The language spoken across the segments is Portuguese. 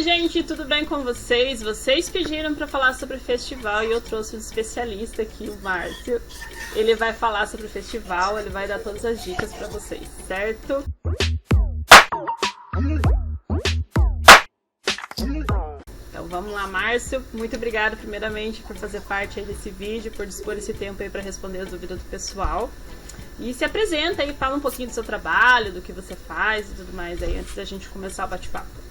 Oi gente, tudo bem com vocês? Vocês pediram para falar sobre o festival e eu trouxe um especialista aqui, o Márcio. Ele vai falar sobre o festival, ele vai dar todas as dicas para vocês, certo? Então vamos lá, Márcio. Muito obrigado primeiramente por fazer parte aí desse vídeo, por dispor esse tempo aí para responder as dúvidas do pessoal. E se apresenta aí, fala um pouquinho do seu trabalho, do que você faz e tudo mais aí, antes da gente começar o bate-papo.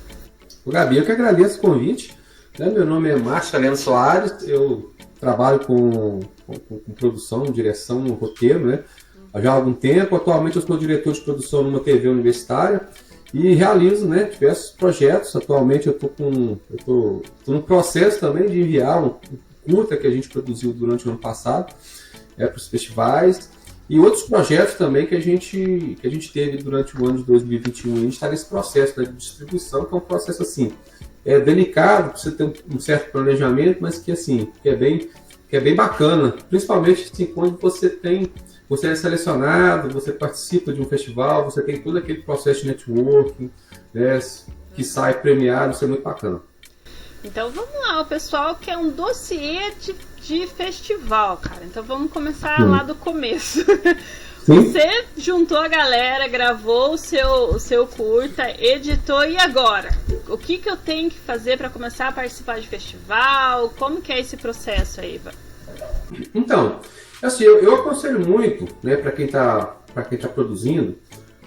Gabi, eu que agradeço o convite. Meu nome é Márcio Heleno Soares, eu trabalho com produção, direção, roteiro, né? Já há algum tempo. Atualmente eu sou diretor de produção numa TV universitária e realizo, né, diversos projetos. Atualmente eu estou no processo também de enviar um curta que a gente produziu durante o ano passado para os festivais. E outros projetos também que a gente teve durante o ano de 2021. A gente está nesse processo, né, de distribuição, que é um processo assim, delicado, precisa ter um certo planejamento, mas que é bem bacana. Principalmente assim, quando você é selecionado, você participa de um festival, você tem todo aquele processo de networking, né, que sai premiado, isso é muito bacana. Então vamos lá, o pessoal quer um dossiê de festival, cara. Então vamos começar lá do começo. Sim. Você juntou a galera, gravou o seu curta, editou, e agora? O que eu tenho que fazer para começar a participar de festival? Como que é esse processo aí, Iva? Então, assim, eu aconselho muito, né, para quem tá produzindo,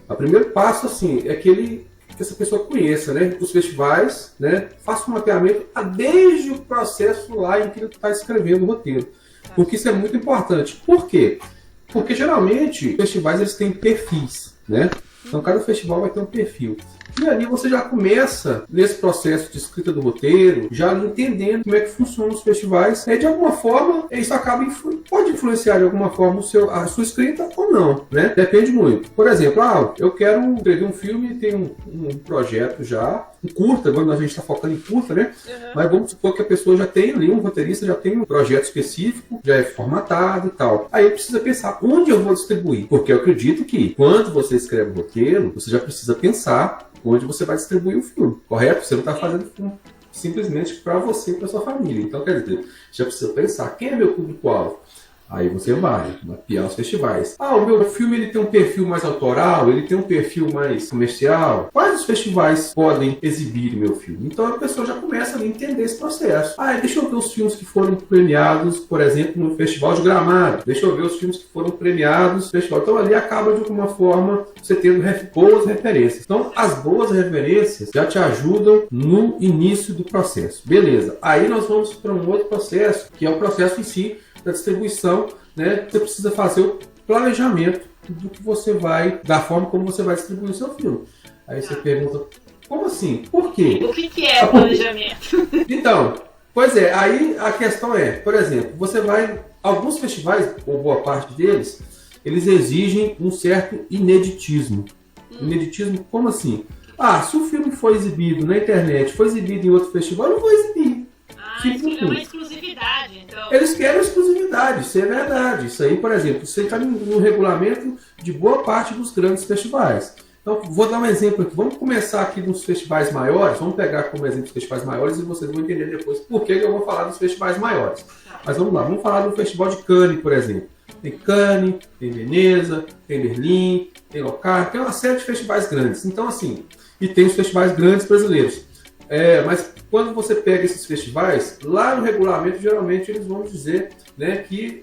o primeiro passo assim, é que essa pessoa conheça, né, os festivais, né, faça um mapeamento desde o processo lá em que ele está escrevendo o roteiro. Porque isso é muito importante. Por quê? Porque geralmente os festivais eles têm perfis, né? Então cada festival vai ter um perfil. E ali você já começa nesse processo de escrita do roteiro, já entendendo como é que funcionam os festivais. De alguma forma, isso pode influenciar de alguma forma a sua escrita ou não, né? Depende muito. Por exemplo, eu quero escrever um filme e tem um projeto já, um curta, agora a gente está focando em curta, né? Uhum. Mas vamos supor que a pessoa já tem ali, um roteirista já tem um projeto específico, já é formatado e tal. Aí precisa pensar onde eu vou distribuir. Porque eu acredito que quando você escreve o roteiro, você já precisa pensar onde você vai distribuir o filme, correto? Você não está fazendo filme simplesmente para você e para sua família. Então, quer dizer, já precisa pensar quem é meu público-alvo. Aí você vai mapear os festivais. O meu filme ele tem um perfil mais autoral, ele tem um perfil mais comercial. Quais os festivais podem exibir o meu filme? Então a pessoa já começa a entender esse processo. Deixa eu ver os filmes que foram premiados, por exemplo, no Festival de Gramado. Deixa eu ver os filmes que foram premiados no festival. Então ali acaba de alguma forma você tendo boas referências. Então as boas referências já te ajudam no início do processo. Beleza. Aí nós vamos para um outro processo, que é o processo em si da distribuição, né? Você precisa fazer o planejamento do que você vai, da forma como você vai distribuir o seu filme. Aí você pergunta, como assim? Por quê? O que é planejamento? Então, pois é, aí a questão é, por exemplo, alguns festivais, ou boa parte deles, eles exigem um certo ineditismo. Ineditismo, como assim? Se o filme foi exibido na internet, foi exibido em outro festival, eu não vou exibir. Isso é uma exclusividade, então. Eles querem exclusividade, isso é verdade. Isso aí, por exemplo, isso está no regulamento de boa parte dos grandes festivais. Então, vou dar um exemplo aqui. Vamos começar aqui nos festivais maiores. Vamos pegar como exemplo os festivais maiores e vocês vão entender depois por que eu vou falar dos festivais maiores. Mas vamos lá, vamos falar do Festival de Cannes, por exemplo. Tem Cannes, tem Veneza, tem Berlim, tem Locarno, tem uma série de festivais grandes. Então, assim, e tem os festivais grandes brasileiros. Mas quando você pega esses festivais, lá no regulamento, geralmente eles vão dizer, né, que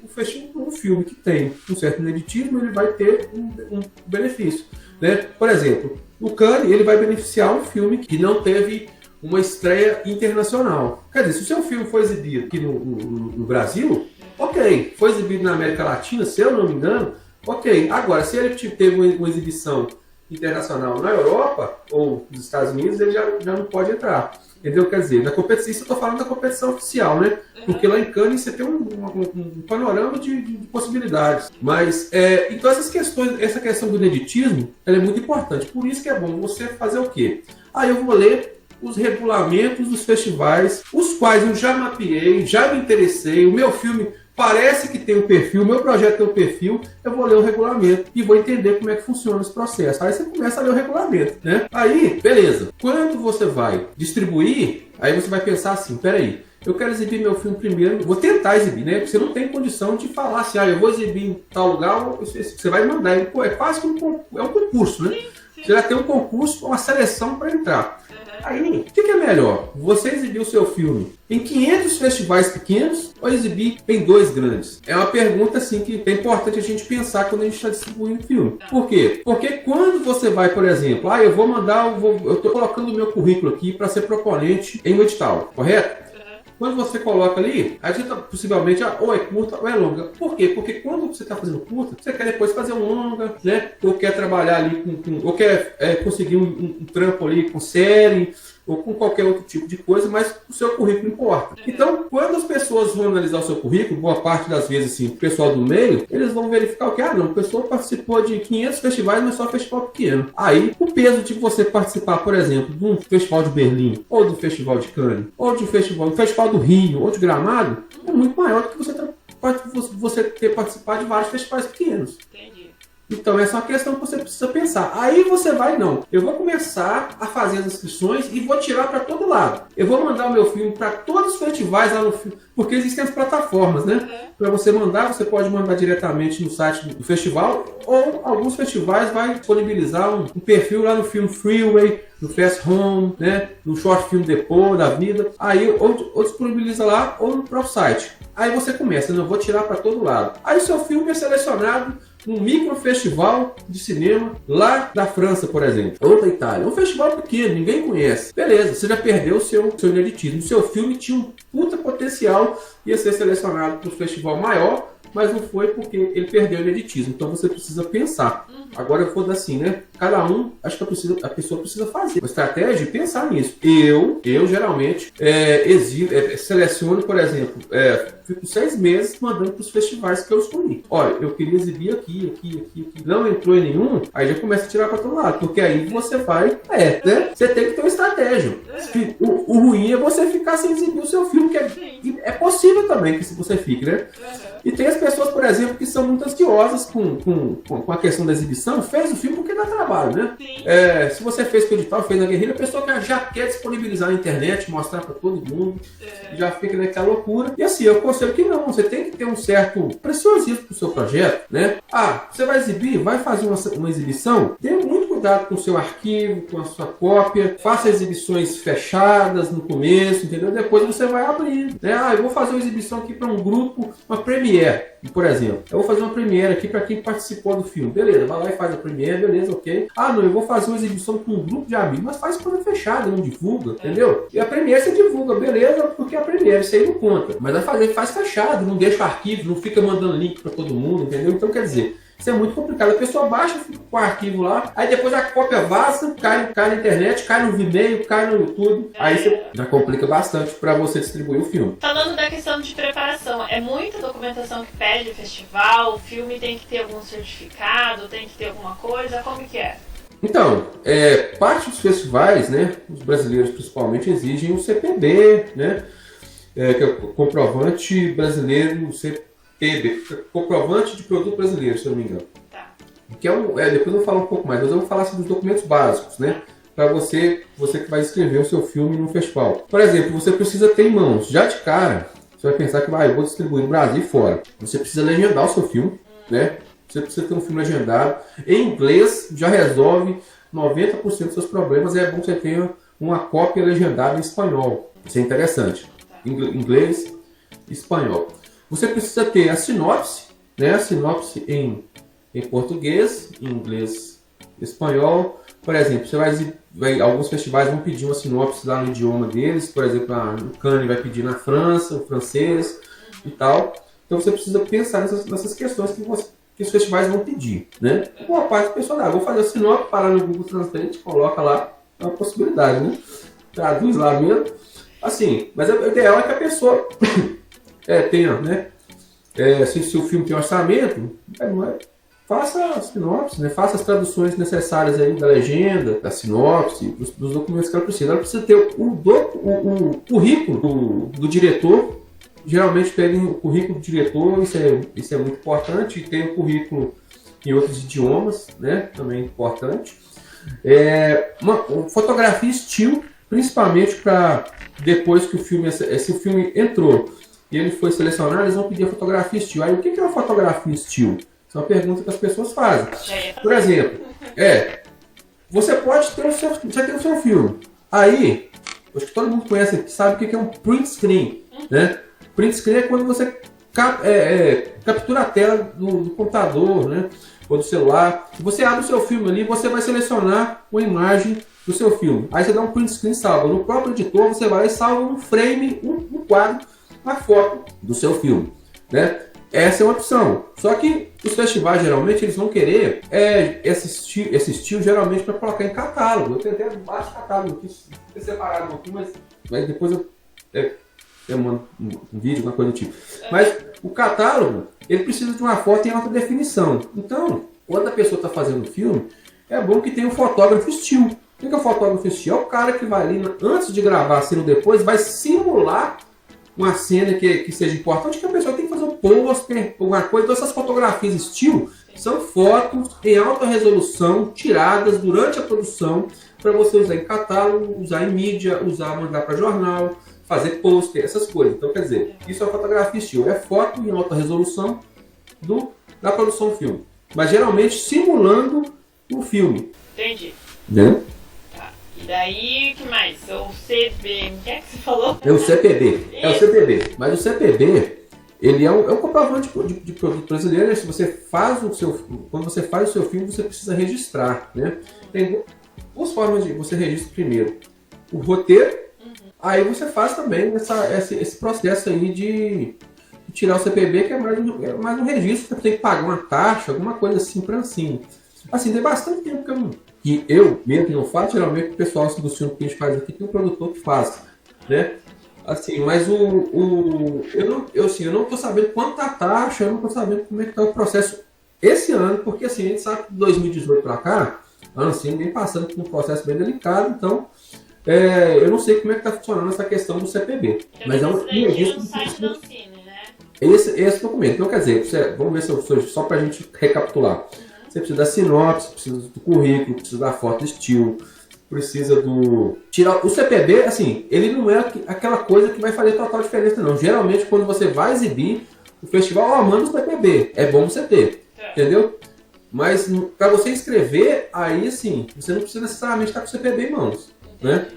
um filme que tem um certo ineditismo, ele vai ter um benefício. Né? Por exemplo, o Cannes ele vai beneficiar um filme que não teve uma estreia internacional. Quer dizer, se o seu filme foi exibido aqui no Brasil, ok. Foi exibido na América Latina, se eu não me engano, ok. Agora, se ele teve uma exibição internacional na Europa ou nos Estados Unidos, ele já não pode entrar. Entendeu? Quer dizer, na competição, isso eu estou falando da competição oficial, né? Porque lá em Cannes você tem um panorama de possibilidades. Mas, então essa questão do ineditismo, ela é muito importante. Por isso que é bom você fazer o quê? Eu vou ler os regulamentos dos festivais, os quais eu já mapeei, já me interessei, o meu filme parece que tem um perfil, meu projeto tem um perfil, eu vou ler o regulamento e vou entender como é que funciona esse processo. Aí você começa a ler o regulamento, né? Aí, beleza. Quando você vai distribuir, aí você vai pensar assim, peraí, eu quero exibir meu filme primeiro, vou tentar exibir, né? Porque você não tem condição de falar assim, eu vou exibir em tal lugar, você vai mandar. É quase que um concurso, né? Você já tem um concurso, uma seleção para entrar. Aí, o que é melhor? Você exibir o seu filme em 500 festivais pequenos ou exibir em 2 grandes? É uma pergunta assim que é importante a gente pensar quando a gente está distribuindo filme. Por quê? Porque quando você vai, por exemplo, eu estou colocando o meu currículo aqui para ser proponente em um edital, correto? Quando você coloca ali, a gente possivelmente ou é curta ou é longa. Por quê? Porque quando você está fazendo curta, você quer depois fazer um longa, né? Ou quer trabalhar ali ou quer conseguir um trampo ali com série, ou com qualquer outro tipo de coisa, mas o seu currículo importa. Então, quando as pessoas vão analisar o seu currículo, boa parte das vezes, assim, o pessoal do meio, eles vão verificar o que? A pessoa participou de 500 festivais, mas só festival pequeno. Aí, o peso de você participar, por exemplo, de um festival de Berlim, ou do festival de Cannes, ou de um festival do Rio, ou de Gramado, é muito maior do que você ter participado de vários festivais pequenos. Entendi. Então, essa é uma questão que você precisa pensar. Aí você vai, eu vou começar a fazer as inscrições e vou tirar para todo lado. Eu vou mandar o meu filme para todos os festivais lá no filme, porque existem as plataformas, né? Para você mandar, você pode mandar diretamente no site do festival, ou alguns festivais vai disponibilizar um perfil lá no Film Freeway, no Fast Home, né? No Short Film Depot da vida. Aí, ou disponibiliza lá, ou no próprio site. Aí você começa, eu vou tirar para todo lado. Aí o seu filme é selecionado um micro festival de cinema lá da França, por exemplo, ou da Itália. Um festival pequeno, ninguém conhece. Beleza, você já perdeu o seu ineditismo. O seu filme tinha um puta potencial, ia ser selecionado para um festival maior, mas não foi porque ele perdeu o ineditismo. Então você precisa pensar. Agora eu vou dar assim, né? Cada um, acho que a pessoa precisa fazer uma estratégia e pensar nisso. Eu geralmente seleciono, por exemplo, fico 6 meses mandando para os festivais que eu escolhi. Olha, eu queria exibir aqui. Não entrou em nenhum, aí já começa a tirar para todo lado. Porque aí você vai, né? Você tem que ter uma estratégia. O ruim é você ficar sem exibir o seu filme, que é possível também que você fique, né? E tem as pessoas, por exemplo, que são muito ansiosas com a questão da exibição. Fez o filme porque dá trabalho, né? Se você fez com o edital, fez na guerrilha, a pessoa já quer disponibilizar na internet, mostrar para todo mundo, já fica naquela loucura. E assim, eu aconselho que não, você tem que ter um certo preciosismo pro seu projeto, né? Você vai exibir, vai fazer uma exibição, tenha muito cuidado com o seu arquivo, com a sua cópia, faça exibições fechadas no começo, entendeu? Depois você vai abrindo, né? Eu vou fazer uma exibição aqui para um grupo, uma premiere, por exemplo. Eu vou fazer uma premiere aqui para quem participou do filme. Beleza, vai lá e faz a premiere, beleza, ok. Eu vou fazer uma exibição com um grupo de amigos, mas faz coisa fechada, não divulga, entendeu? E a premiere você divulga, beleza, porque a premiere, isso aí não conta. Mas faz fechado, não deixa o arquivo, não fica mandando link para todo mundo, entendeu? Então, quer dizer, isso é muito complicado. A pessoa baixa, fica com o arquivo lá, aí depois a cópia vaza, cai na internet, cai no Vimeo, cai no YouTube. Aí você já complica bastante para você distribuir o filme. Falando da questão de preparação, é muita documentação que pede festival, o filme tem que ter algum certificado, tem que ter alguma coisa, como que é? Então, parte dos festivais, né, os brasileiros principalmente, exigem o CPB, né, que é o comprovante brasileiro, CPB, comprovante de produto brasileiro, se eu não me engano. Tá. Que depois eu vou falar um pouco mais, mas eu vou falar assim, dos documentos básicos, né, para você que vai escrever o seu filme no festival. Por exemplo, você precisa ter em mãos, já de cara, você vai pensar que eu vou distribuir no Brasil e fora. Você precisa legendar o seu filme, né? Você precisa ter um filme legendado. Em inglês já resolve 90% dos seus problemas. É bom que você tenha uma cópia legendada em espanhol. Isso é interessante. Inglês e espanhol. Você precisa ter a sinopse, né? A sinopse em português, em inglês e espanhol. Por exemplo, alguns festivais vão pedir uma sinopse lá no idioma deles. Por exemplo, o Cannes vai pedir na França, o francês e tal. Então você precisa pensar nessas questões que os festivais vão pedir, né? Boa parte do pessoal, vou fazer a sinopse, parar no Google Translate, coloca lá, é uma possibilidade, né? Traduz lá mesmo. Assim, mas o ideal é que a pessoa tenha, né? Se o filme tem orçamento, faça a sinopse, né? Faça as traduções necessárias aí da legenda, da sinopse, dos documentos que ela precisa. Ela precisa ter o currículo do diretor, geralmente pedem o currículo do diretor, isso é muito importante, e tem o currículo em outros idiomas, né? Também importante. Uma fotografia still, principalmente para depois que esse filme entrou e ele foi selecionado, eles vão pedir a fotografia still. Aí o que é uma fotografia still? Isso é uma pergunta que as pessoas fazem. Por exemplo, você pode ter o seu filme. Aí, acho que todo mundo conhece, sabe o que é um print screen, né? Print screen é quando você captura a tela do computador, né? Ou do celular. Você abre o seu filme ali, você vai selecionar uma imagem do seu filme. Aí você dá um print screen e salva. No próprio editor, você vai e salva um frame, um quadro, uma foto do seu filme, né? Essa é uma opção. Só que os festivais, geralmente, eles vão querer esse estilo geralmente para colocar em catálogo. Eu tenho até baixo catálogo aqui, separado um pouquinho, mas depois eu mando um vídeo, alguma coisa do tipo. Mas o catálogo, ele precisa de uma foto em alta definição. Então, quando a pessoa está fazendo o filme, é bom que tenha um fotógrafo still. O que é o fotógrafo still? É o cara que vai ali, antes de gravar a cena ou depois, vai simular uma cena que seja importante, que a pessoa tem que fazer um pôster, alguma coisa. Então essas fotografias still são fotos em alta resolução, tiradas durante a produção, para você usar em catálogo, usar em mídia, mandar para jornal, fazer pôster, essas coisas. Então, quer dizer, isso é fotografia still, é foto em alta resolução da produção do filme. Mas geralmente simulando o filme. Entendi. Né? E daí, o que mais? O CB, o que é que você falou? É o CPB. É o CPB. Mas o CPB, ele é um comprovante de produto brasileiro. Né? Se você quando você faz o seu filme, você precisa registrar. Né? Tem duas formas de você registrar primeiro. O roteiro, aí você faz também esse processo aí de tirar o CPB, que é mais um registro. Você tem que pagar uma taxa, alguma coisa assim para assim. Assim, tem bastante tempo que eu mesmo não faço, geralmente o pessoal dos filmes que a gente faz aqui tem um produtor que faz, né? Assim, mas eu não estou sabendo quanto tá a taxa, eu não estou sabendo como é que está o processo esse ano, porque assim, a gente sabe que de 2018 para cá, assim, vem passando por um processo bem delicado, então eu não sei como é que está funcionando essa questão do CPB. Então, mas é um registro no site da Ancine, né? Esse documento. Então, quer dizer, vamos ver só para a gente recapitular. Você precisa da sinopse, precisa do currículo, precisa da foto estilo, precisa tirar o CPB, assim, ele não é aquela coisa que vai fazer total diferença, não. Geralmente, quando você vai exibir o festival, manda o CPB, é bom você ter, entendeu? Mas para você inscrever, aí sim, você não precisa necessariamente estar com o CPB em mãos, né?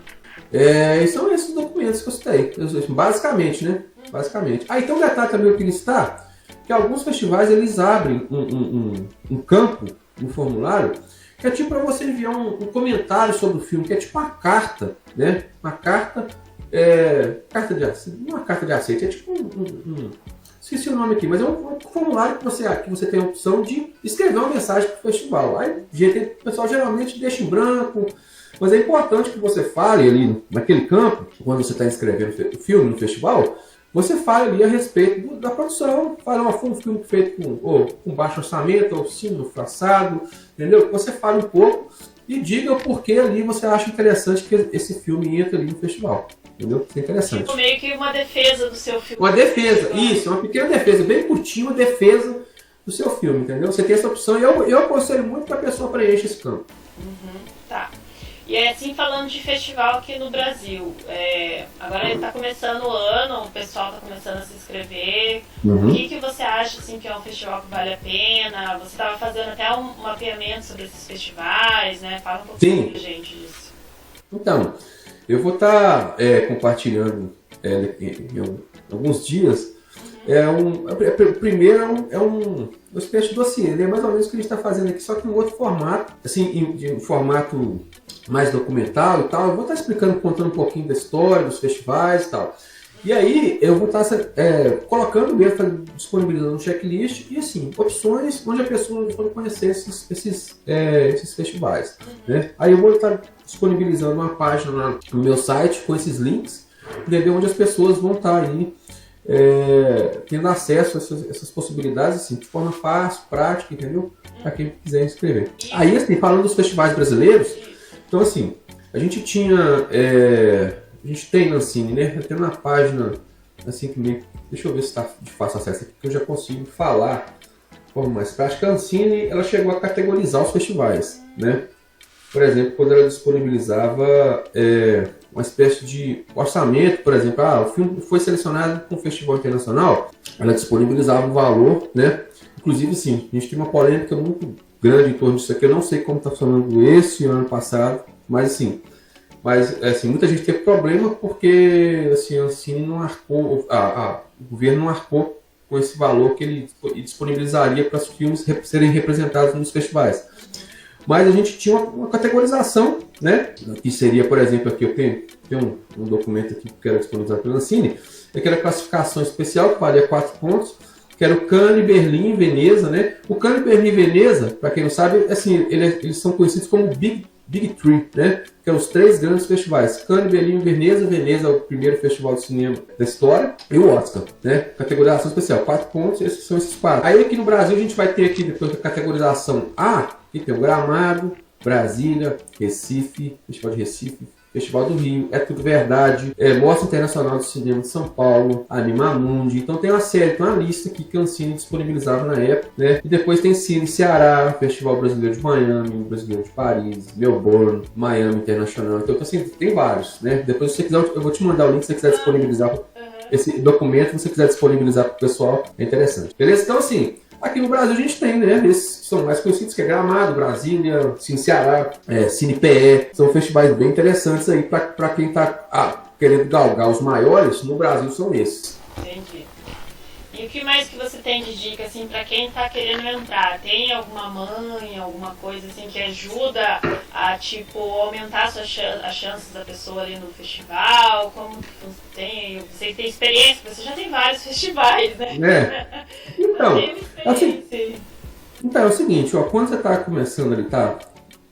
E são esses documentos que eu citei, basicamente, né? Basicamente. Aí tem um detalhe também que eu queria citar, que alguns festivais eles abrem um campo no formulário que é tipo para você enviar um comentário sobre o filme, que é tipo uma carta, né? Uma carta, carta de aceite, não é uma carta de aceite, é tipo esqueci o nome aqui, mas é um formulário que você tem a opção de escrever uma mensagem para o festival. Aí o pessoal geralmente deixa em branco, mas é importante que você fale ali naquele campo, quando você está inscrevendo o filme no festival, você fala ali a respeito da produção, fala foi um filme feito com baixo orçamento, ou sim, no fracassado, entendeu? Você fala um pouco e diga o porquê ali você acha interessante que esse filme entre ali no festival, entendeu? Isso é interessante. Tipo meio que uma defesa do seu filme. Uma defesa, isso, uma pequena defesa, bem curtinha, uma defesa do seu filme, entendeu? Você tem essa opção e eu aconselho muito que a pessoa preencha esse campo. Tá. E assim, falando de festival aqui no Brasil, agora ele está começando o ano, o pessoal está começando a se inscrever. O que você acha assim, que é um festival que vale a pena? Você estava fazendo até um mapeamento sobre esses festivais, né? Fala um pouquinho pra gente disso. Então, eu vou estar compartilhando em alguns dias. O primeiro é uma espécie de dossiê, é mais ou menos o que a gente está fazendo aqui, só que em outro formato, assim, em formato mais documental e tal. Eu vou estar explicando, contando um pouquinho da história, dos festivais e tal. E aí eu vou estar colocando mesmo, disponibilizando um checklist e assim, opções onde a pessoa pode conhecer esses festivais. Né? Aí eu vou estar disponibilizando uma página no meu site com esses links, entendeu? Onde as pessoas vão estar aí tendo acesso a essas possibilidades assim, de forma fácil, prática, entendeu? Para quem quiser inscrever. Aí, assim, falando dos festivais brasileiros, então assim, a gente tem na Ancine, né? Tem na página assim que deixa eu ver se está de fácil acesso aqui, porque eu já consigo falar de forma mais prática. A Ancine, ela chegou a categorizar os festivais, né? Por exemplo, quando ela disponibilizava uma espécie de orçamento, por exemplo, o filme foi selecionado para um festival internacional, ela disponibilizava o valor, né? Inclusive, sim, a gente tem uma polêmica muito grande em torno disso aqui. Eu não sei como está funcionando esse ano passado, mas assim, muita gente teve problema porque assim não arcou, o governo não arcou com esse valor que ele disponibilizaria para os filmes serem representados nos festivais. Mas a gente tinha uma categorização, né? Que seria, por exemplo, aqui eu tenho um documento aqui que era disponibilizado pela Ancine, aquela classificação especial que valia 4 pontos, que era o Cannes, Berlim e Veneza, né? O Cannes, Berlim e Veneza, para quem não sabe, assim, eles são conhecidos como Big Three, né? Que são os 3 grandes festivais. Cannes, Berlim e Veneza. Veneza é o primeiro festival de cinema da história. E o Oscar, né? Categorização especial, 4 pontos, esses são esses 4. Aí aqui no Brasil a gente vai ter aqui, depois da categorização A, que tem o Gramado, Brasília, Recife, Festival de Recife, Festival do Rio, É Tudo Verdade, Mostra Internacional de Cinema de São Paulo, Animamundi. Então tem uma lista aqui que a Ancine disponibilizava na época, né? E depois tem Cine Ceará, Festival Brasileiro de Miami, Brasileiro de Paris, Melbourne, Miami Internacional. Então assim, tem vários, né? Depois se você quiser, eu vou te mandar o link se você quiser disponibilizar esse documento, se você quiser disponibilizar para o pessoal, é interessante. Beleza? Então assim, aqui no Brasil a gente tem, né, esses que são mais conhecidos, que é Gramado, Brasília, Cine Ceará, Cine PE, são festivais bem interessantes aí para quem está querendo galgar os maiores, no Brasil são esses. Entendi. E o que mais que você tem de dica, assim, para quem está querendo entrar? Tem alguma manha, alguma coisa, assim, que ajuda a, tipo, aumentar as chances da pessoa ali no festival? Como que tem? Você tem experiência, você já tem vários festivais, né? Então, é o seguinte, quando você está começando ali,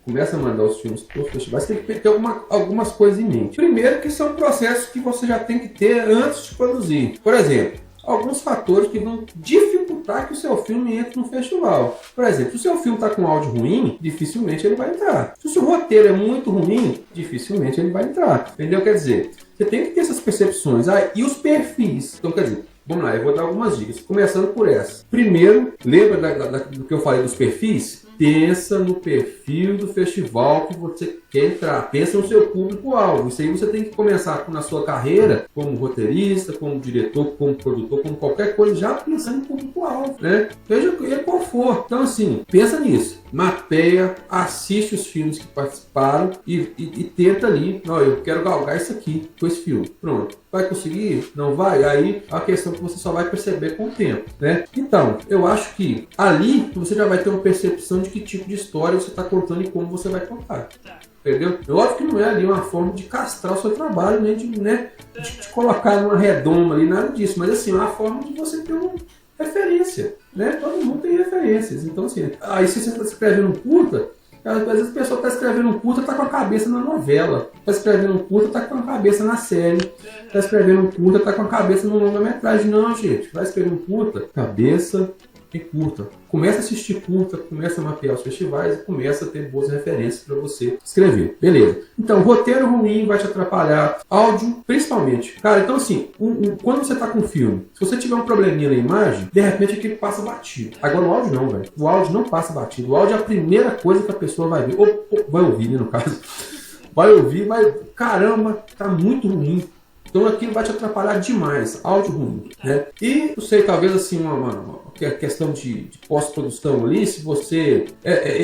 começa a mandar os filmes para os festivais, você tem que ter algumas coisas em mente. Primeiro que são processos que você já tem que ter antes de produzir. Por exemplo, alguns fatores que vão dificultar que o seu filme entre no festival. Por exemplo, se o seu filme está com áudio ruim, dificilmente ele vai entrar. Se o seu roteiro é muito ruim, dificilmente ele vai entrar. Entendeu? Quer dizer, você tem que ter essas percepções. E os perfis? Então, quer dizer, vamos lá, eu vou dar algumas dicas, começando por essa. Primeiro, lembra do que eu falei dos perfis? Pensa no perfil do festival que você quer entrar. Pensa no seu público-alvo. Isso aí você tem que começar na sua carreira, como roteirista, como diretor, como produtor, como qualquer coisa, já pensando no público-alvo, né? Seja ele qual for. Então, assim, pensa nisso. Mapeia, assiste os filmes que participaram e tenta ali, eu quero galgar isso aqui com esse filme. Pronto. Vai conseguir? Não vai? Aí a questão que você só vai perceber com o tempo, né? Então, eu acho que ali você já vai ter uma percepção de que tipo de história você está contando e como você vai contar. Entendeu? Óbvio que não é ali uma forma de castrar o seu trabalho, nem de te colocar numa redoma ali, nada disso. Mas assim, é uma forma de você ter uma referência, né? Todo mundo tem referências. Então assim, aí se você está escrevendo um curta, às vezes a pessoa está escrevendo um curta, está com a cabeça na novela. Está escrevendo um curta, está com a cabeça na série. Está escrevendo um curta, está com a cabeça no longa-metragem. Não, gente. Vai escrever um curta, cabeça e curta. Começa a assistir curta, começa a mapear os festivais e começa a ter boas referências para você escrever. Beleza. Então, roteiro ruim vai te atrapalhar. Áudio, principalmente. Cara, então assim, quando você está com um filme, se você tiver um probleminha na imagem, de repente aquele passa batido. Agora o áudio não, velho. O áudio não passa batido. O áudio é a primeira coisa que a pessoa vai ver. Ou vai ouvir, né, no caso. Vai ouvir, mas caramba, tá muito ruim. Então aquilo vai te atrapalhar demais, áudio ruim, né? E não sei, talvez assim, uma questão de pós-produção ali, se você...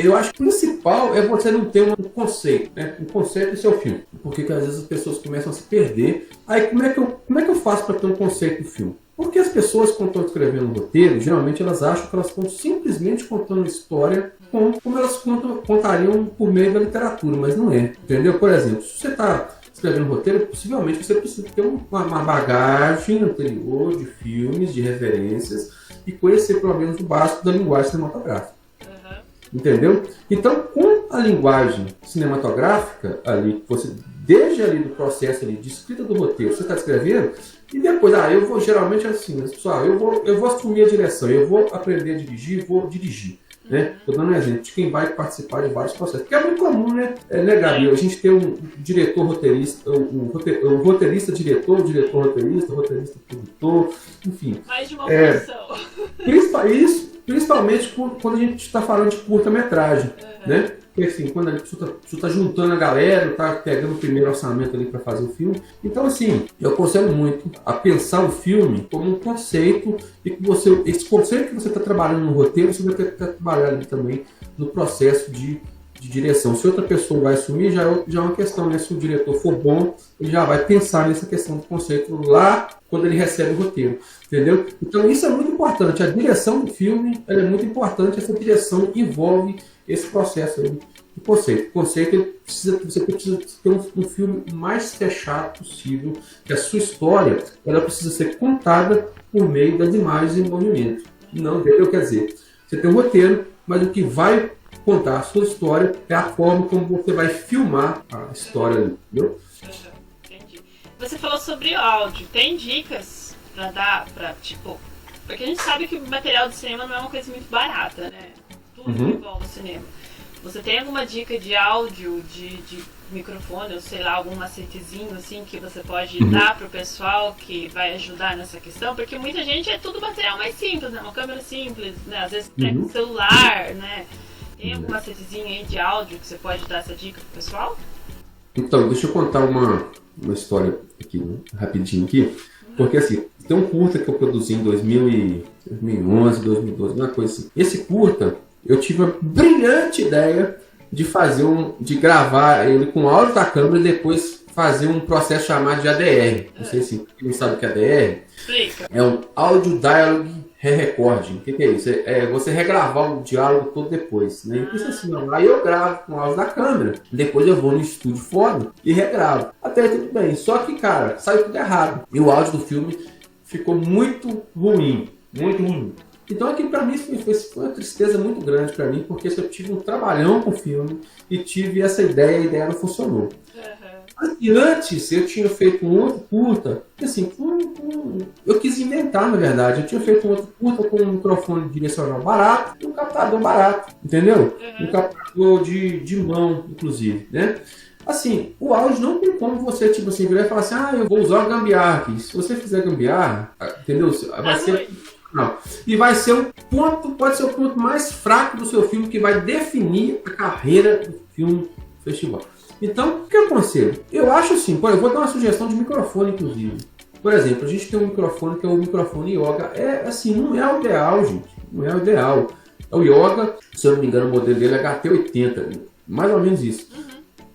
eu acho que o principal é você não ter um conceito, né? Um conceito do seu filme. Porque às vezes as pessoas começam a se perder. Aí como é que eu faço para ter um conceito do filme? Porque as pessoas, quando estão escrevendo um roteiro, geralmente elas acham que elas estão simplesmente contando história como elas contariam por meio da literatura, mas não é. Entendeu? Por exemplo, se você está escrevendo um roteiro, possivelmente você precisa ter uma bagagem anterior de filmes, de referências e conhecer pelo menos o básico da linguagem cinematográfica. Entendeu? Então, com a linguagem cinematográfica ali, você desde ali do processo ali de escrita do roteiro, você está escrevendo, e depois, eu vou geralmente assim, pessoal, eu vou assumir a direção, eu vou aprender a dirigir, vou dirigir. né? Estou dando um exemplo de quem vai participar de vários processos. Porque é muito comum, né, Gabi? A gente ter um diretor roteirista, um roteirista diretor, diretor roteirista, roteirista produtor, enfim. Mais de uma função. Principalmente quando a gente está falando de curta-metragem, né? Porque assim, quando a pessoa está juntando a galera, está pegando o primeiro orçamento ali para fazer o filme. Então, assim, eu aconselho muito a pensar o filme como um conceito e que esse conceito que você está trabalhando no roteiro, você vai ter que trabalhar ali também no processo de direção. Se outra pessoa vai assumir, já é uma questão, né? Se o diretor for bom, ele já vai pensar nessa questão do conceito lá quando ele recebe o roteiro, entendeu? Então isso é muito importante. A direção do filme ela é muito importante. Essa direção envolve esse processo aí do conceito. O conceito você precisa ter um filme mais fechado possível, que a sua história ela precisa ser contada por meio das imagens em movimento. Não, entendeu? Quer dizer, você tem um roteiro, mas o que vai contar a sua história é a forma como você vai filmar a história ali, entendeu? Entendi. Você falou sobre áudio. Tem dicas pra dar tipo... Porque a gente sabe que o material de cinema não é uma coisa muito barata, né? Tudo envolve o cinema. Você tem alguma dica de áudio, de microfone, ou sei lá, algum macetezinho assim que você pode dar pro pessoal que vai ajudar nessa questão? Porque muita gente é tudo material mais simples, né? Uma câmera simples, né? Às vezes pega um celular, né? Tem algum macetezinho aí de áudio que você pode dar essa dica pro pessoal? Então, deixa eu contar uma história aqui, né? Rapidinho aqui. Porque assim, tem um curta que eu produzi em 2011, 2012, uma coisa assim. Esse curta, eu tive a brilhante ideia de gravar ele com o áudio da câmera e depois fazer um processo chamado de ADR. Não sei se quem não sabe o que é ADR. Explica. É um Audio Dialogue Re-Recording. O que é isso? É você regravar o diálogo todo depois, né? Isso assim, aí eu gravo com o áudio da câmera, depois eu vou no estúdio fora e regravo. Até aí tudo bem. Só que, cara, saiu tudo errado. E o áudio do filme ficou muito ruim. Muito ruim. Então aqui pra mim foi uma tristeza muito grande pra mim, porque eu tive um trabalhão com o filme e tive essa ideia e a ideia não funcionou. E antes eu tinha feito um outro curta, assim, eu quis inventar na verdade, eu tinha feito um outro curta com um microfone direcional barato e um captador barato, entendeu? Um captador de mão, inclusive, né? Assim, o áudio não tem como você, tipo assim, virar e falar assim, eu vou usar o gambiarra aqui. Se você fizer gambiarra, entendeu? Vai ser... Não. E vai ser pode ser o ponto mais fraco do seu filme que vai definir a carreira do filme festival. Então, o que eu aconselho? Eu acho assim, eu vou dar uma sugestão de microfone, inclusive. Por exemplo, a gente tem um microfone que é o microfone Yoga. Assim, não é o ideal, gente. Não é o ideal. É o Yoga, se eu não me engano, o modelo dele é HT80. Mais ou menos isso.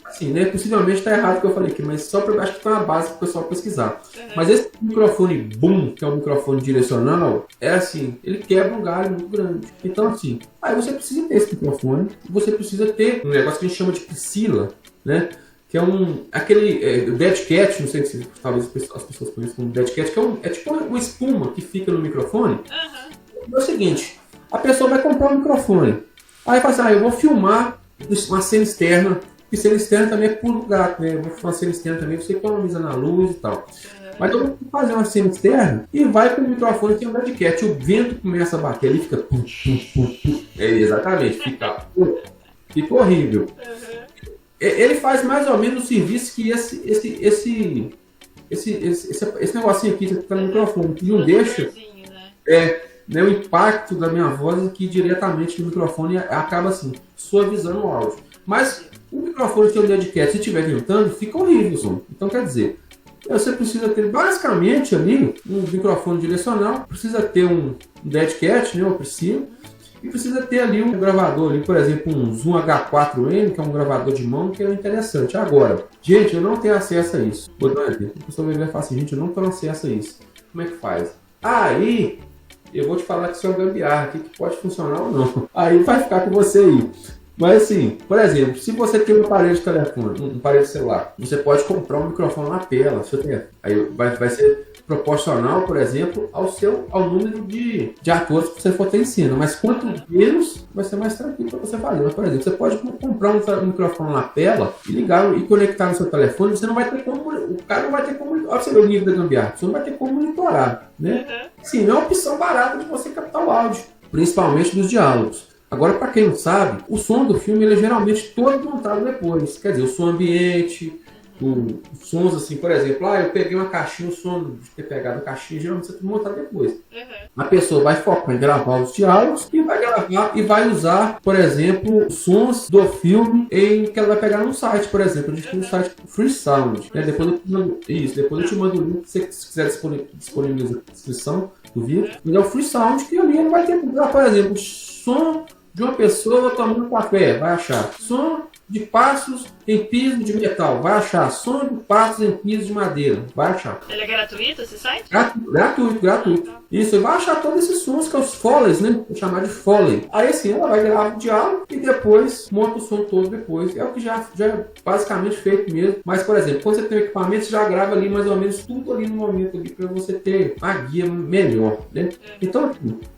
Assim, né? Possivelmente está errado o que eu falei aqui, mas só para acho que foi uma base para o pessoal pesquisar. Mas esse microfone boom, que é um microfone direcional, é assim, ele quebra um galho muito grande. Então, assim, aí você precisa ter esse microfone, você precisa ter um negócio que a gente chama de Priscilla, né? Que é aquele dead cat, não sei se talvez as pessoas conheçam como dead cat, que é tipo uma espuma que fica no microfone. É o seguinte, a pessoa vai comprar um microfone, aí fala assim, eu vou filmar uma cena externa, e cena externa também é pulo gato, né? Eu vou fazer uma cena externa também, você economiza na luz e tal. Mas eu vou fazer uma cena externa e vai com o microfone que é um dead cat, o vento começa a bater ali, fica pum, pum, pum, pum. Exatamente, fica horrível. Ele faz mais ou menos o serviço que esse negocinho aqui que está no microfone, que não deixa o impacto da minha voz aqui diretamente no microfone acaba assim, suavizando o áudio. Mas o microfone que é o dead cat, se estiver ventando, fica horrível, som. Então quer dizer, você precisa ter basicamente ali um microfone direcional, precisa ter um dead cat, né, uma Priscilla, e precisa ter ali um gravador, ali, por exemplo, um Zoom H4n, que é um gravador de mão, que é interessante. Agora, gente, eu não tenho acesso a isso. Vou dar um exemplo. A pessoa vai falar assim, gente, eu não tenho acesso a isso. Como é que faz? Aí, eu vou te falar que isso é uma gambiarra aqui, que pode funcionar ou não. Aí vai ficar com você aí. Mas assim, por exemplo, se você tem um aparelho de telefone, um aparelho de celular, você pode comprar um microfone na tela, seu telefone. Aí vai ser proporcional, por exemplo, ao número de atores que você for ter em cena. Mas quanto menos, vai ser mais tranquilo para você fazer. Mas, por exemplo, você pode comprar um microfone na tela e ligar e conectar no seu telefone. Você não vai ter como, o cara não vai ter como, olha você ver o nível da gambiarra, você não vai ter como monitorar, né? Sim, é uma opção barata de você captar o áudio, principalmente dos diálogos. Agora, para quem não sabe, o som do filme ele é geralmente todo montado depois. Quer dizer, o som ambiente, os sons assim, por exemplo, eu peguei uma caixinha, o som de ter pegado a caixinha, geralmente você tem que montar depois. A pessoa vai focar em gravar os diálogos e vai gravar e vai usar, por exemplo, os sons do filme que ela vai pegar no site, por exemplo. A gente tem um site Free Sound. Né? Depois eu te mando o link se você quiser disponibilizar a descrição do vídeo. Mas é o Free Sound que ali ele vai ter, por exemplo, som de uma pessoa tomando café, vai achar. Som de passos em piso de metal, vai achar. Som de passos em piso de madeira, vai achar. Ele é gratuito esse site? Gratuito. Isso, vai achar todos esses sons que é os foleys, né? Vou chamar de foley. Aí assim, ela vai gravar o diálogo e depois monta o som todo depois. É o que já é basicamente feito mesmo. Mas, por exemplo, quando você tem o equipamento, você já grava ali mais ou menos tudo ali no momento ali para você ter a guia melhor, né? Então,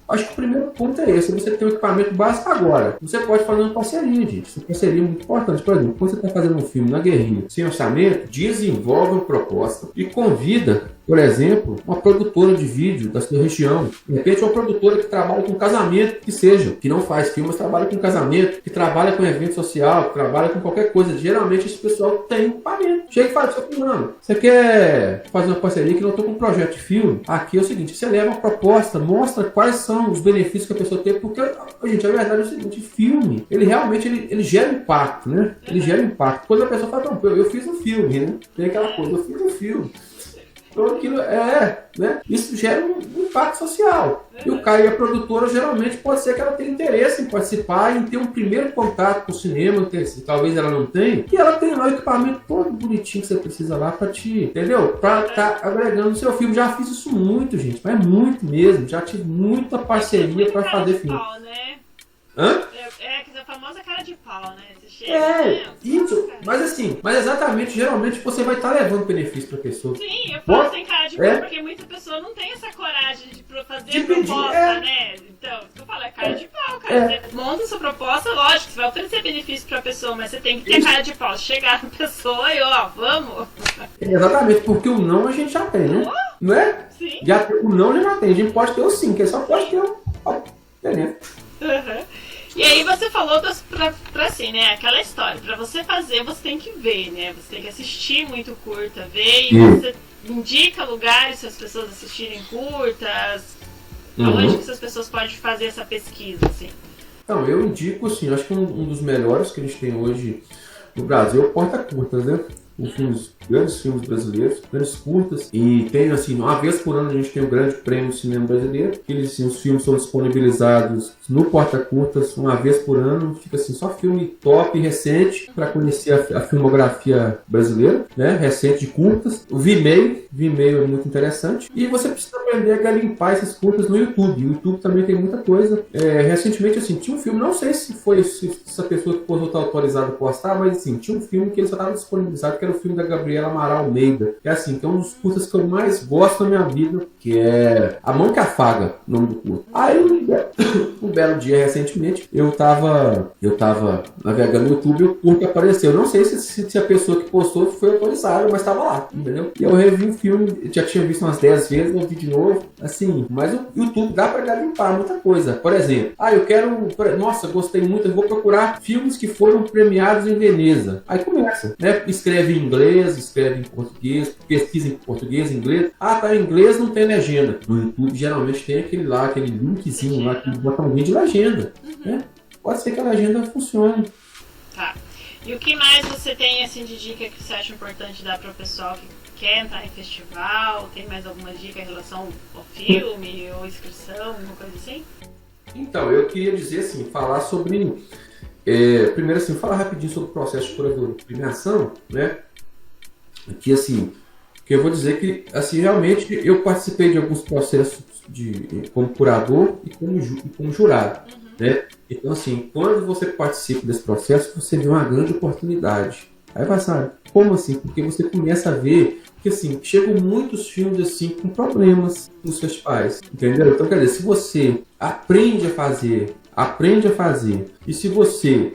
acho que o primeiro ponto é esse. Você tem um equipamento básico agora. Você pode fazer uma parceria, gente. Essa parceria é muito importante. Por exemplo, quando você está fazendo um filme na guerrilha, sem orçamento, desenvolve uma proposta e convida, por exemplo, uma produtora de vídeo da sua região. De repente, uma produtora que trabalha com casamento, que seja, que não faz filme, mas trabalha com casamento, que trabalha com evento social, que trabalha com qualquer coisa. Geralmente, esse pessoal tem equipamento. Chega e fala, mano, você quer fazer uma parceria que não estou com um projeto de filme? Aqui é o seguinte, você leva uma proposta, mostra quais são os benefícios que a pessoa tem, porque, gente, a verdade é o seguinte, filme, ele realmente ele gera impacto, né? Ele gera impacto. Quando a pessoa fala, não, eu fiz um filme, né? Tem aquela coisa, eu fiz um filme. Então aquilo né? Isso gera um impacto social. E o cara e a produtora geralmente pode ser que ela tenha interesse em participar, em ter um primeiro contato com o cinema, que talvez ela não tenha, e ela tem lá o equipamento todo bonitinho que você precisa lá pra entendeu? Pra estar agregando no seu filme. Já fiz isso muito, gente, mas muito mesmo. Já tive muita parceria pra fazer filme. Pau, né? Hã? É a famosa cara de pau, né? Você chega, isso. Mas exatamente, geralmente você vai estar levando benefício pra pessoa. Sim, eu falo sem cara de pau, porque muita pessoa não tem essa coragem de fazer proposta, né? Então, eu falo, é cara de pau, cara. Você monta sua proposta, lógico, você vai oferecer benefício pra pessoa, mas você tem que ter cara de pau. Chegar na pessoa e, vamos. Exatamente, porque o não a gente já tem, né? Não é? Sim. O não já tem, a gente pode ter o sim, que só pode ter o entendeu? E aí você falou pra assim, né? Aquela história, pra você fazer, você tem que ver, né? Você tem que assistir muito curta, ver, e você indica lugares para as pessoas assistirem curtas. Aonde que essas pessoas podem fazer essa pesquisa, assim? Então, eu indico, assim, acho que um dos melhores que a gente tem hoje no Brasil é o Porta Curtas, né? Grandes filmes brasileiros, grandes curtas, e tem assim, uma vez por ano a gente tem o grande prêmio do cinema brasileiro, assim, os filmes são disponibilizados no Porta Curtas uma vez por ano, fica assim, só filme top e recente para conhecer a filmografia brasileira, né, recente de curtas. O Vimeo é muito interessante, e você precisa aprender a garimpar esses curtas no YouTube. O YouTube também tem muita coisa. Recentemente, assim, tinha um filme, não sei se essa pessoa que postou está autorizada a postar, mas assim, tinha um filme que ele só estava disponibilizado, que era o filme da Gabriela Amaral Almeida, que é assim, que é um dos curtas que eu mais gosto na minha vida, que é A Mão que Afaga, o nome do curto. Aí, um belo dia, recentemente, eu tava navegando no YouTube e o curto apareceu. Não sei se a pessoa que postou foi autorizada, mas estava lá, entendeu? E eu revi o filme, já tinha visto umas 10 vezes, eu vi de novo, assim, mas o YouTube dá pra garimpar muita coisa. Por exemplo, nossa, gostei muito, eu vou procurar filmes que foram premiados em Veneza. Aí começa, né? Escreve em inglês, escreve em português, pesquisa em português, em inglês. Tá em inglês, não tem legenda. No YouTube geralmente tem aquele linkzinho lá que bota um vídeo de legenda, né? Pode ser que a legenda funcione. Tá. E o que mais você tem assim de dica que você acha importante dar para o pessoal que quer entrar em festival? Tem mais alguma dica em relação ao filme ou inscrição, alguma coisa assim? Então, eu queria dizer assim, falar sobre... primeiro assim, falar rapidinho sobre o processo de premiação, né? Que assim, que eu vou dizer que assim, realmente eu participei de alguns processos como curador e como jurado, né? Então assim, quando você participa desse processo, você vê uma grande oportunidade. Aí vai, sabe, como assim? Porque você começa a ver que assim, chegam muitos filmes assim com problemas nos festivais, entendeu? Então quer dizer, se você aprende a fazer, e se você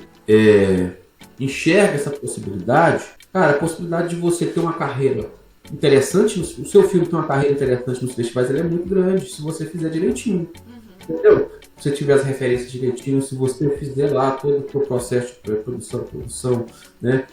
enxerga essa possibilidade, cara, a possibilidade de você ter uma carreira interessante, o seu filme ter uma carreira interessante nos festivais, ele é muito grande, se você fizer direitinho. entendeu? Se você tiver as referências direitinho, se você fizer lá todo o seu processo de produção, né,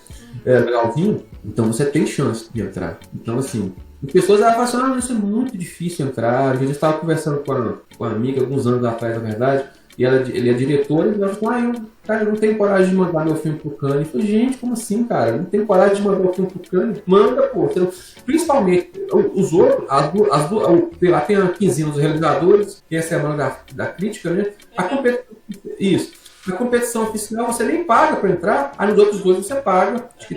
legalzinho, então você tem chance de entrar. Então, assim, as pessoas falam assim, isso é muito difícil entrar. A gente estava conversando com uma amiga alguns anos atrás, na verdade, e ele é diretora, e ela falou, cara, eu não tenho coragem de mandar meu filme pro Cannes. Eu falei, gente, como assim, cara? Não tenho coragem de mandar o filme pro Cannes? Manda, pô. Principalmente, os outros, sei lá, tem a quinzena dos realizadores, tem a semana da crítica, né? A competição oficial você nem paga para entrar, aí nos outros dois você paga, acho que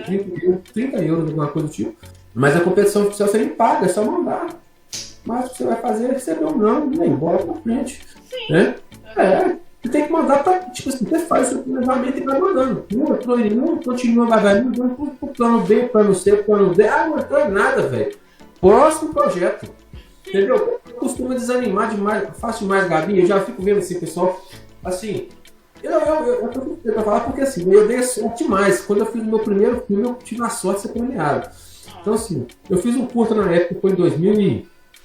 30 euros, alguma coisa do tipo. Mas a competição oficial você nem paga, é só mandar. Mas o que você vai fazer é receber ou não, nem bola pra frente. Sim. Né? Você tem que mandar pra, tipo assim, você faz o seu planejamento e vai mandando. Continua, vai mandando pro plano B, plano C, plano D. Não entrou em nada, velho. Próximo projeto. Entendeu? Eu costumo desanimar demais, faço demais, Gabi, eu já fico vendo assim, pessoal, assim, eu tô pra falar porque assim, eu dei sorte demais. Quando eu fiz o meu primeiro filme, eu tive a sorte de ser premiado. Então assim, eu fiz um curta na época, foi em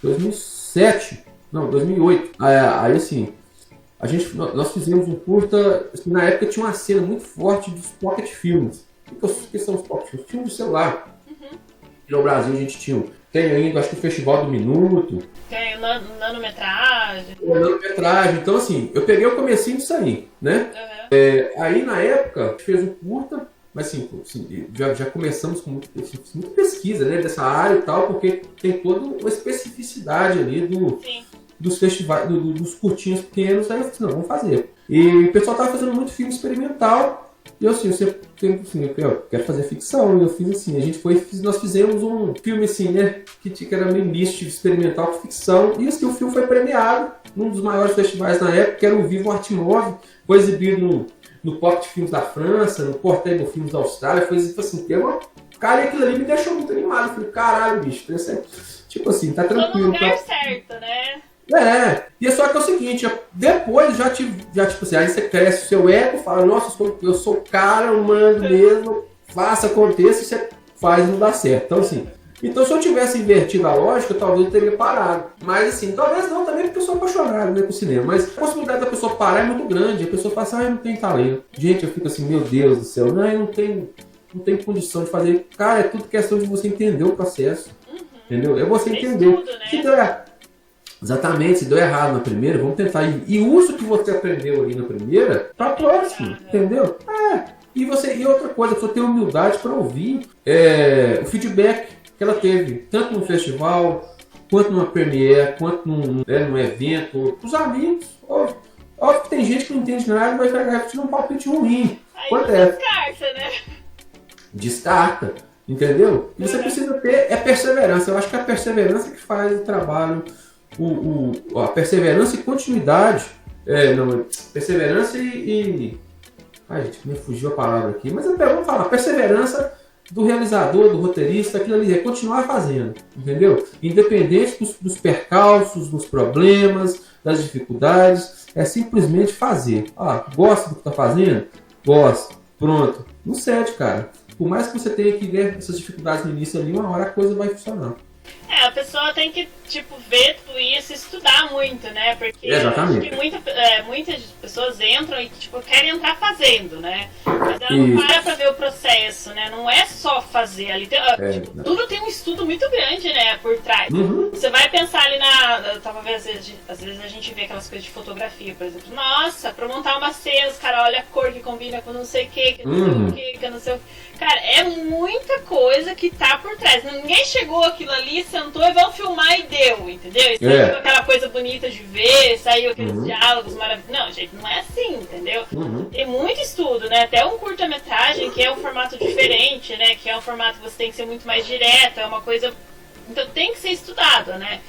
2007, não, 2008. Aí assim, nós fizemos um curta, assim, na época tinha uma cena muito forte dos pocket filmes. O que são os pocket filmes? Filmes de celular. No Brasil a gente tem ainda, acho que o Festival do Minuto. Tem nanometragem. Nanometragem. Então assim, eu peguei o comecinho disso aí, né? Aí na época, a gente fez um curta, mas assim já começamos com muita pesquisa, né, dessa área e tal, porque tem toda uma especificidade ali dos festivais, dos curtinhos pequenos, aí eu falei, não, vamos fazer. E o pessoal tava fazendo muito filme experimental, e eu assim, eu quero fazer ficção, e eu fiz assim, nós fizemos um filme assim, né, que era meio misto de experimental com ficção, e assim, o filme foi premiado num dos maiores festivais na época, que era o Vivo Arte Move, foi exibido no Pocket Filmes da França, no Portable Filmes da Austrália, foi assim, cara, aquilo ali me deixou muito animado, eu falei, caralho, bicho, tipo assim, tá tranquilo. Tô no lugar certo, né? E é só que é o seguinte, depois já tipo assim, aí você cresce o seu ego, fala, nossa, eu sou o cara, eu mando mesmo, faça, aconteça, e você faz e não dá certo. Então assim, se eu tivesse invertido a lógica, talvez eu teria parado. Mas assim, talvez não também porque eu sou apaixonado, né, com o cinema. Mas a possibilidade da pessoa parar é muito grande, a pessoa fala assim, eu não tenho talento. Gente, eu fico assim, meu Deus do céu, eu não tenho condição de fazer. Cara, é tudo questão de você entender o processo. Entendeu? É você entender. Tudo, né? Exatamente, se deu errado na primeira, vamos tentar. E usa o que você aprendeu ali na primeira pra próxima, entendeu? E outra coisa, a pessoa tem humildade para ouvir o feedback que ela teve, tanto no festival, quanto numa premiere, quanto num evento, os amigos. Óbvio que tem gente que não entende nada, mas vai te dar um palpite ruim. Aí descarta, né? Descarta, entendeu? E você precisa ter perseverança. Eu acho que é a perseverança que faz o trabalho. A perseverança e continuidade. Perseverança e. Ai, gente, me fugiu a palavra aqui. Mas vamos falar, perseverança do realizador, do roteirista, aquilo ali é continuar fazendo, entendeu? Independente dos percalços, dos problemas, das dificuldades, é simplesmente fazer. Gosta do que tá fazendo? Gosta. Pronto. Não cede, cara. Por mais que você tenha que ver essas dificuldades no início ali, uma hora a coisa vai funcionar. A pessoa tem que, ver tudo isso e estudar muito, né? Porque exatamente. Acho que muitas pessoas entram e, querem entrar fazendo, né? Mas ela não para ver o processo, né? Não é só fazer ali. Tudo tem um estudo muito grande, né? Por trás. Você vai pensar ali eu tava vendo, às vezes a gente vê aquelas coisas de fotografia, por exemplo. Nossa, pra montar uma cena, os caras olham a cor que combina com não sei o que não sei o que não sei o que. Cara, é muita coisa que tá por trás. Ninguém chegou aquilo ali, sentou e vão filmar e deu, entendeu? E saiu aquela coisa bonita de ver, saiu aqueles diálogos maravilhosos. Não, gente, não é assim, entendeu? Tem muito estudo, né? Até um curta-metragem que é um formato diferente, né? Que é um formato que você tem que ser muito mais direto, é uma coisa... Então tem que ser estudado, né?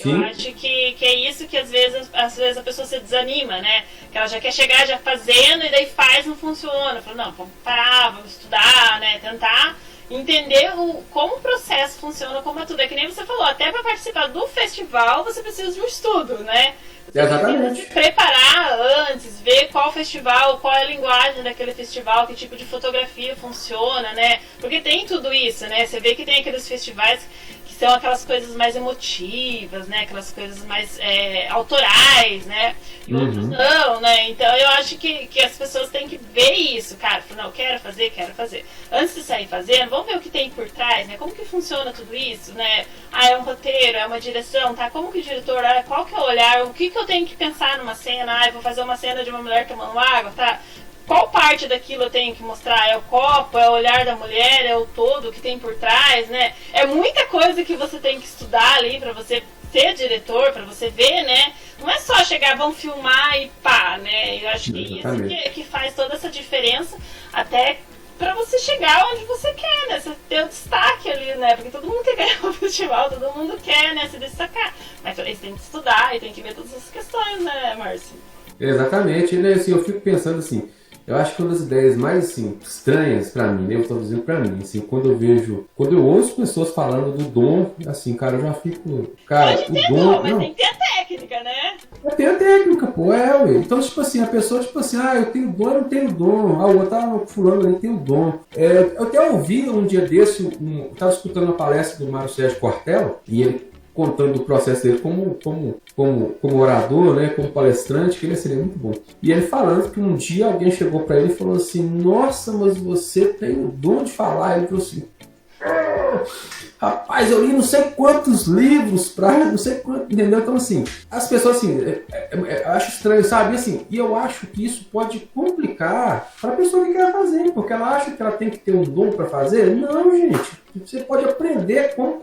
Eu acho que é isso que às vezes a pessoa se desanima, né? Que ela já quer chegar já fazendo e daí faz, não funciona. Fala, não, vamos parar, vamos estudar, né? Tentar entender como o processo funciona, como é tudo. É que nem você falou, até para participar do festival você precisa de um estudo, né? Você precisa se preparar antes, ver qual festival, qual é a linguagem daquele festival, que tipo de fotografia funciona, né? Porque tem tudo isso, né? Você vê que tem aqueles festivais que são aquelas coisas mais emotivas, né? Aquelas coisas mais autorais, né? E outros não, né? Então eu acho que as pessoas têm que ver isso, cara. Não, quero fazer. Antes de sair fazendo, vamos ver o que tem por trás, né? Como que funciona tudo isso, né? É um roteiro, é uma direção, tá? Como que o diretor, qual que é o olhar, o que eu tenho que pensar numa cena? Eu vou fazer uma cena de uma mulher tomando água, tá? Qual parte daquilo eu tenho que mostrar? É o copo, é o olhar da mulher, é o todo que tem por trás, né? É muita coisa que você tem que estudar ali pra você ser diretor, pra você ver, né? Não é só chegar, vamos filmar e pá, né? Eu acho que isso que faz toda essa diferença, até pra você chegar onde você quer, né? Você ter o destaque ali, né? Porque todo mundo quer ganhar o festival, todo mundo quer, né, se destacar. Mas você tem que estudar e tem que ver todas essas questões, né, Márcio? Exatamente, né? Assim, eu fico pensando assim, eu acho que uma das ideias mais assim, estranhas pra mim, né? Eu estou dizendo pra mim, assim, quando eu ouço pessoas falando do dom, assim, cara, eu já fico. Cara, pode ter dom, mas tem que ter a técnica, né? Tem a técnica, pô, ué. Então, tipo assim, a pessoa, tipo assim, eu tenho dom, eu não tenho dom. O outro fulano ali tem o dom. Eu até ouvi um dia desse, eu tava escutando uma palestra do Mário Sérgio Cortella, e ele contando do processo dele como orador, né, como palestrante, que ele seria muito bom. E ele falando que um dia alguém chegou para ele e falou assim, nossa, mas você tem o dom de falar. Ele falou assim, rapaz, eu li não sei quantos livros pra não sei quanto, entendeu? Então, assim, as pessoas, assim, eu acho estranho, sabe? Assim, e eu acho que isso pode complicar para a pessoa que quer fazer, porque ela acha que ela tem que ter um dom para fazer. Não, gente. Você pode aprender como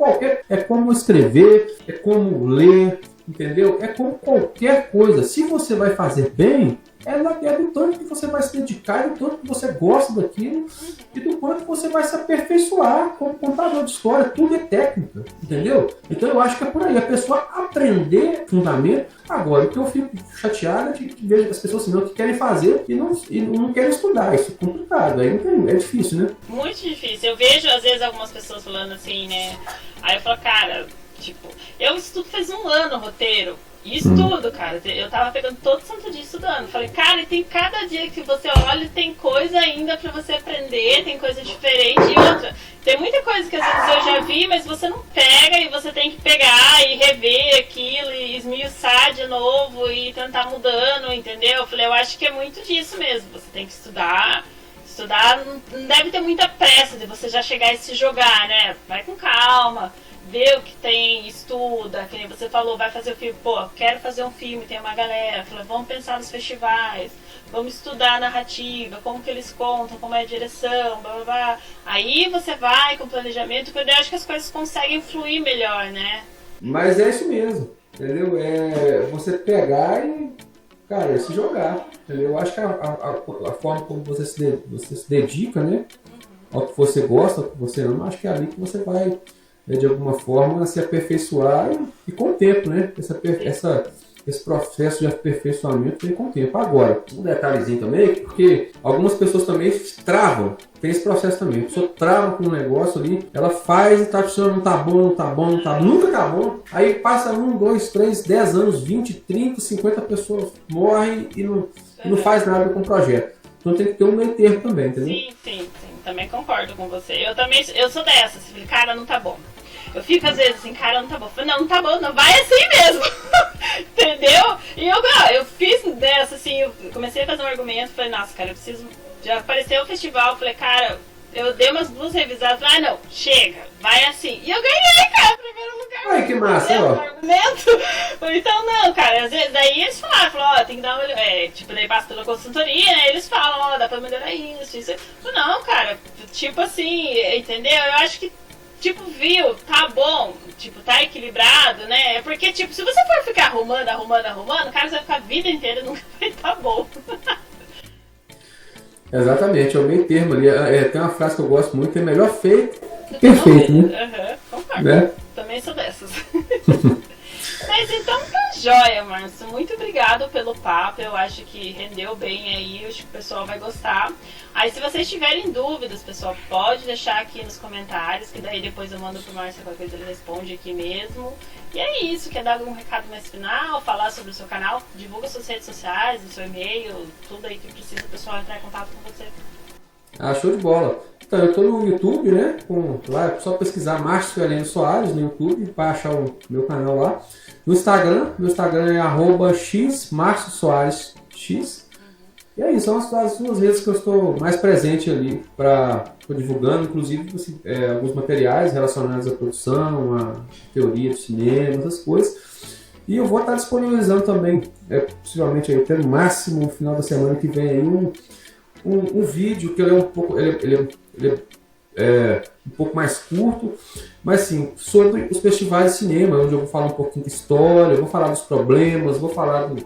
é como escrever, é como ler, entendeu? É como qualquer coisa. Se você vai fazer bem, é do tanto que você vai se dedicar, do tanto que você gosta daquilo e do quanto você vai se aperfeiçoar como contador de história. Tudo é técnica, entendeu? Então eu acho que é por aí. A pessoa aprender fundamento. Agora, o que eu fico chateado é de ver as pessoas assim, que querem fazer e não querem estudar. Isso é complicado. Aí é difícil, né? Muito difícil. Eu vejo, às vezes, algumas pessoas falando assim, né? Aí eu falo, cara, tipo, eu estudo faz um ano o roteiro. E estudo, cara. Eu tava pegando todo santo dia estudando. Falei, cara, e tem cada dia que você olha, tem coisa ainda pra você aprender, tem coisa diferente. E outra, tem muita coisa que às vezes eu já vi, mas você não pega e você tem que pegar e rever aquilo e esmiuçar de novo e tentar mudando, entendeu? Eu falei, eu acho que é muito disso mesmo. Você tem que estudar. Estudar não deve ter muita pressa de você já chegar e se jogar, né? Vai com calma. Vê o que tem, estuda, que nem você falou, vai fazer o filme, pô, quero fazer um filme, tem uma galera, fala, vamos pensar nos festivais, vamos estudar a narrativa, como que eles contam, como é a direção, blá blá blá. Aí você vai com planejamento, porque eu acho que as coisas conseguem fluir melhor, né? Mas é isso mesmo, entendeu? É você pegar e, cara, se jogar, entendeu? Eu acho que a forma como você se dedica, né, ao que você gosta, ao que você ama, acho que é ali que você vai, de alguma forma, se aperfeiçoar e com o tempo, né? Esse processo de aperfeiçoamento vem com o tempo. Agora, um detalhezinho também, porque algumas pessoas também travam, tem esse processo também. A pessoa trava com um negócio ali, ela faz e tá achando, não tá bom, nunca tá bom. Aí passa 1, 2, 3, 10 anos, 20, 30, 50 pessoas morrem e não faz nada com o projeto. Então tem que ter um meio termo também, entendeu? Sim. Também concordo com você. Eu sou dessas. Cara, não tá bom. Eu fico às vezes assim, cara, não tá bom. Eu falei, não tá bom, não vai assim mesmo. Entendeu? E eu fiz dessa, assim, eu comecei a fazer um argumento, falei, nossa, cara, eu preciso. Já apareceu o festival, falei, cara, eu dei umas 2 revisadas, falei, não, chega, vai assim. E eu ganhei, cara, primeiro lugar. Ai, que massa, ó. Argumento. Então, não, cara, às vezes, daí eles falaram, tem que dar uma. Tipo, daí passa pela consultoria, né? Eles falam, dá pra melhorar isso. Não, cara, tipo assim, entendeu? Eu acho que, tipo, viu, tá bom, tipo, tá equilibrado, né? Porque, tipo, se você for ficar arrumando, cara, você vai ficar a vida inteira e nunca vai tá bom. Exatamente, é o meio termo ali. Tem uma frase que eu gosto muito, é melhor feito que perfeito, né? Concordo. Né? Também sou dessas. Mas então tá joia, Márcio. Muito obrigado pelo papo. Eu acho que rendeu bem aí. Eu acho que o pessoal vai gostar. Aí se vocês tiverem dúvidas, pessoal, pode deixar aqui nos comentários, que daí depois eu mando pro Márcio qualquer coisa, ele responde aqui mesmo. E é isso. Quer dar algum recado mais final? Falar sobre o seu canal? Divulga suas redes sociais, o seu e-mail, tudo aí que precisa o pessoal entrar em contato com você. Show de bola. Então, eu estou no YouTube, né? Lá é só pesquisar Márcio Heleno Soares no YouTube para achar o meu canal lá. No Instagram, meu Instagram é @xMárcioSoaresX. E é isso, são as duas redes que eu estou mais presente ali para divulgando, inclusive assim, alguns materiais relacionados à produção, à teoria de cinema, essas coisas. E eu vou estar disponibilizando também, possivelmente aí, até no máximo no final da semana que vem aí, um vídeo que ele é um pouco, ele é um pouco mais curto, mas sim, sobre os festivais de cinema, onde eu vou falar um pouquinho de história, vou falar dos problemas, vou falar vou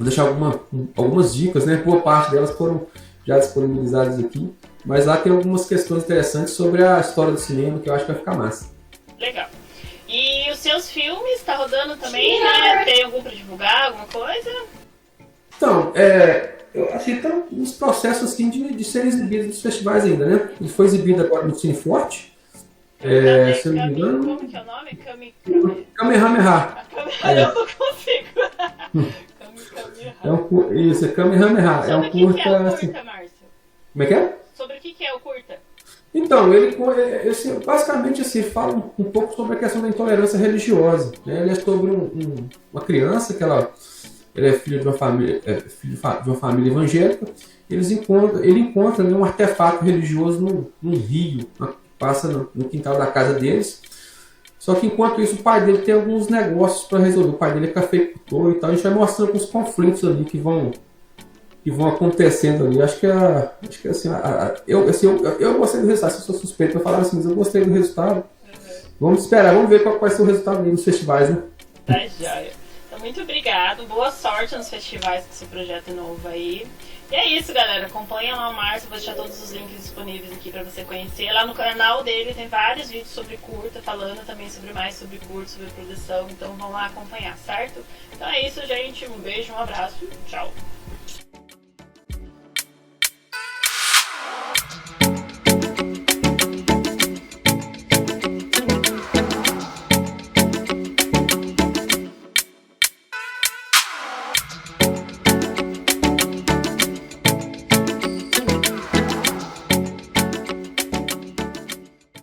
deixar algumas dicas, né? Boa parte delas foram já disponibilizadas aqui, mas lá tem algumas questões interessantes sobre a história do cinema que eu acho que vai ficar massa. Legal. E os seus filmes, tá rodando também, né? Tem algum para divulgar, alguma coisa? Então, eu achei que estão nos processos assim, de serem exibidos nos festivais ainda, né? Ele foi exibido agora no Cine Forte. Se eu não me engano. Como que é o nome? Kamehameha. Eu não consigo. Isso, é Kamehameha. Sobre é um o que curta. é o curta, Assim, Márcio? como é que é? Sobre o que é o curta? Então, ele basicamente assim, fala um pouco sobre a questão da intolerância religiosa. Né? Ele é sobre uma criança que ele é filho de uma família, de uma família evangélica. Ele encontra um artefato religioso num rio, que passa no quintal da casa deles. Só que enquanto isso o pai dele tem alguns negócios para resolver. O pai dele é cafeicultor e tal. A gente vai mostrando alguns conflitos ali que vão acontecendo ali. Acho que assim, eu gostei do resultado. Se eu sou suspeito para falar assim, mas eu gostei do resultado. Vamos esperar, vamos ver qual vai ser o resultado aí nos festivais, né? Tá joia. Então, muito obrigado. Boa sorte nos festivais com esse projeto novo aí. E é isso, galera. Acompanha lá o Márcio. Vou deixar todos os links disponíveis aqui pra você conhecer. Lá no canal dele tem vários vídeos sobre curta, falando também mais sobre curta, sobre produção. Então vão lá acompanhar, certo? Então é isso, gente. Um beijo, um abraço. Tchau.